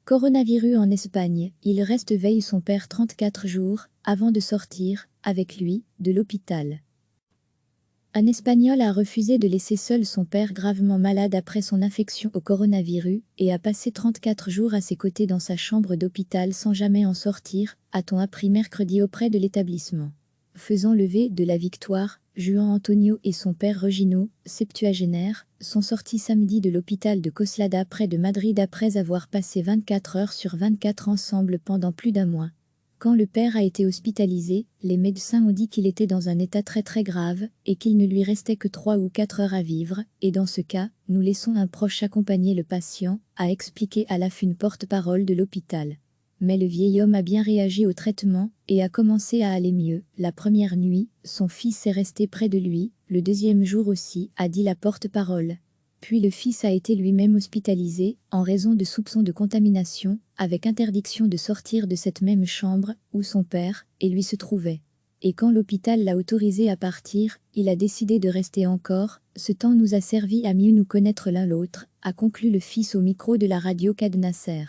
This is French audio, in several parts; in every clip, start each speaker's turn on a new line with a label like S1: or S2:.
S1: Coronavirus en Espagne, il reste veille son père 34 jours, avant de sortir, avec lui, de l'hôpital. Un Espagnol a refusé de laisser seul son père gravement malade après son infection au coronavirus et a passé 34 jours à ses côtés dans sa chambre d'hôpital sans jamais en sortir, a-t-on appris mercredi auprès de l'établissement. Faisant lever de la victoire, Juan Antonio et son père Regino, septuagénaire, sont sortis samedi de l'hôpital de Coslada près de Madrid après avoir passé 24 heures sur 24 ensemble pendant plus d'un mois. Quand le père a été hospitalisé, les médecins ont dit qu'il était dans un état très grave et qu'il ne lui restait que 3 ou 4 heures à vivre, et dans ce cas, nous laissons un proche accompagner le patient, a expliqué à l'AF une porte-parole de l'hôpital. Mais le vieil homme a bien réagi au traitement et a commencé à aller mieux. La première nuit, son fils est resté près de lui, le deuxième jour aussi, a dit la porte-parole. Puis le fils a été lui-même hospitalisé, en raison de soupçons de contamination, avec interdiction de sortir de cette même chambre, où son père et lui se trouvaient. Et quand l'hôpital l'a autorisé à partir, il a décidé de rester encore, ce temps nous a servi à mieux nous connaître l'un l'autre, a conclu le fils au micro de la radio Cadnasser.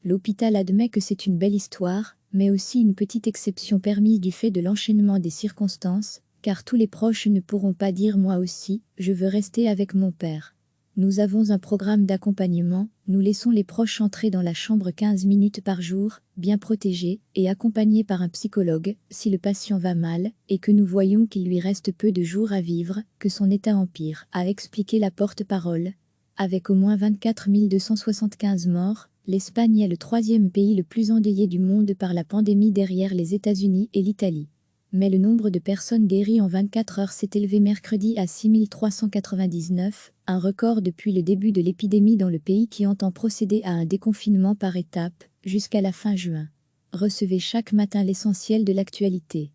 S1: L'hôpital admet que c'est une belle histoire, mais aussi une petite exception permise du fait de l'enchaînement des circonstances, car tous les proches ne pourront pas dire moi aussi, je veux rester avec mon père. Nous avons un programme d'accompagnement, nous laissons les proches entrer dans la chambre 15 minutes par jour, bien protégés et accompagnés par un psychologue, si le patient va mal, et que nous voyons qu'il lui reste peu de jours à vivre, que son état empire, a expliqué la porte-parole. Avec au moins 24 275 morts, l'Espagne est le troisième pays le plus endeuillé du monde par la pandémie derrière les États-Unis et l'Italie. Mais le nombre de personnes guéries en 24 heures s'est élevé mercredi à 6 399, un record depuis le début de l'épidémie dans le pays qui entend procéder à un déconfinement par étapes, jusqu'à la fin juin. Recevez chaque matin l'essentiel de l'actualité.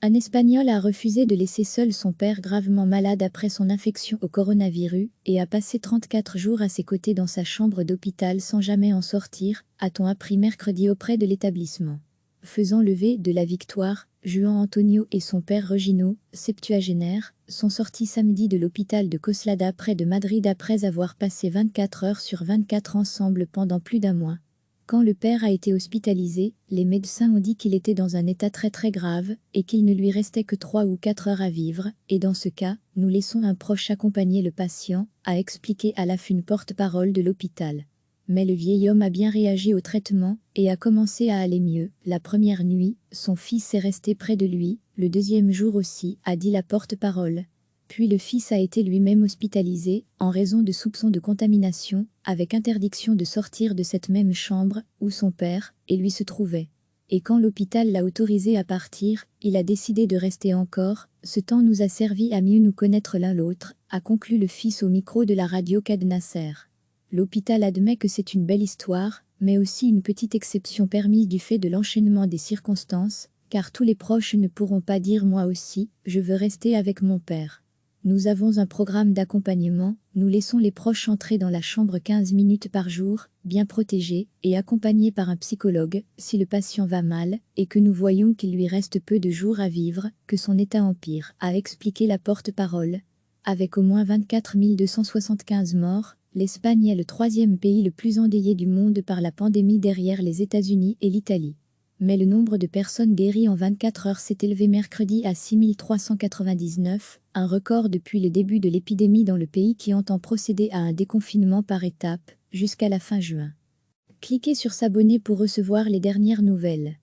S1: Un Espagnol a refusé de laisser seul son père gravement malade après son infection au coronavirus et a passé 34 jours à ses côtés dans sa chambre d'hôpital sans jamais en sortir, a-t-on appris mercredi auprès de l'établissement. Faisant lever de la victoire, Juan Antonio et son père Regino, septuagénaire, sont sortis samedi de l'hôpital de Coslada près de Madrid après avoir passé 24 heures sur 24 ensemble pendant plus d'un mois. Quand le père a été hospitalisé, les médecins ont dit qu'il était dans un état très grave et qu'il ne lui restait que 3 ou 4 heures à vivre, et dans ce cas, nous laissons un proche accompagner le patient, a expliqué à l'AF une porte-parole de l'hôpital. Mais le vieil homme a bien réagi au traitement et a commencé à aller mieux. La première nuit, son fils est resté près de lui, le deuxième jour aussi, a dit la porte-parole. Puis le fils a été lui-même hospitalisé, en raison de soupçons de contamination, avec interdiction de sortir de cette même chambre, où son père et lui se trouvaient. Et quand l'hôpital l'a autorisé à partir, il a décidé de rester encore, ce temps nous a servi à mieux nous connaître l'un l'autre, a conclu le fils au micro de la radio Cadnasser. L'hôpital admet que c'est une belle histoire, mais aussi une petite exception permise du fait de l'enchaînement des circonstances, car tous les proches ne pourront pas dire moi aussi, je veux rester avec mon père. Nous avons un programme d'accompagnement, nous laissons les proches entrer dans la chambre 15 minutes par jour, bien protégés et accompagnés par un psychologue, si le patient va mal, et que nous voyons qu'il lui reste peu de jours à vivre, que son état empire, a expliqué la porte-parole. Avec au moins 24 275 morts, l'Espagne est le troisième pays le plus endeuillé du monde par la pandémie derrière les États-Unis et l'Italie. Mais le nombre de personnes guéries en 24 heures s'est élevé mercredi à 6 399, un record depuis le début de l'épidémie dans le pays qui entend procéder à un déconfinement par étapes, jusqu'à la fin juin. Cliquez sur s'abonner pour recevoir les dernières nouvelles.